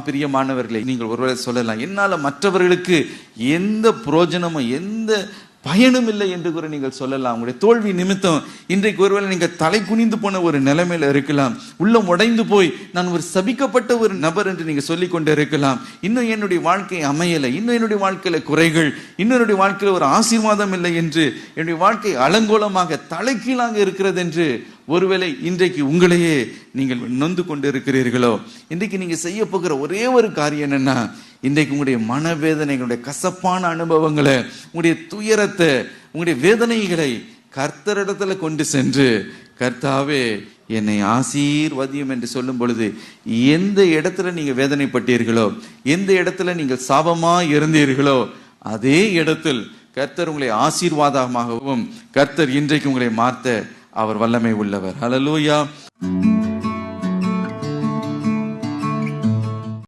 பிரியமானவர்களை, நீங்கள் ஒருவேளை சொல்லலாம், என்னால மற்றவர்களுக்கு எந்த பிரயோஜனமும் எந்த பயனும் இல்லை என்று கூட நீங்கள் சொல்லலாம். உங்களுடைய தோல்வி நிமித்தம் இன்றைக்கு ஒருவேளை நீங்கள் தலை குனிந்து போன ஒரு நிலைமையில இருக்கலாம். உள்ளம் உடைந்து போய் நான் ஒரு சபிக்கப்பட்ட ஒரு நபர் என்று நீங்க சொல்லிக் கொண்டு இருக்கலாம். இன்னும் என்னுடைய வாழ்க்கை அமையலை, இன்னும் என்னுடைய வாழ்க்கையில குறைகள், இன்னும் என்னுடைய வாழ்க்கையில ஒரு ஆசீர்வாதம் இல்லை என்று, என்னுடைய வாழ்க்கை அலங்கோலமாக தலைகீழாக இருக்கிறது என்று ஒருவேளை இன்றைக்கு உங்களையே நீங்கள் நொந்து கொண்டு இருக்கிறீர்களோ, இன்றைக்கு நீங்க செய்ய போகிற ஒரே ஒரு காரியம் என்னன்னா, இன்றைக்கு உங்களுடைய மனவேதனைகளுடைய கசப்பான அனுபவங்களை, உங்களுடைய துயரத்தை, உங்களுடைய வேதனைகளை கர்த்தரிடத்துல கொண்டு சென்று, கர்த்தாவே என்னை ஆசீர்வதியும் என்று சொல்லும் பொழுது, எந்த இடத்துல நீங்க வேதனைப்பட்டீர்களோ, எந்த இடத்துல நீங்கள் சாபமா இருந்தீர்களோ, அதே இடத்தில் கர்த்தர் உங்களை ஆசீர்வாதமாகவும், கர்த்தர் இன்றைக்கு உங்களை மாற்ற அவர் வல்லமை உள்ளவர். ஹல்லேலூயா.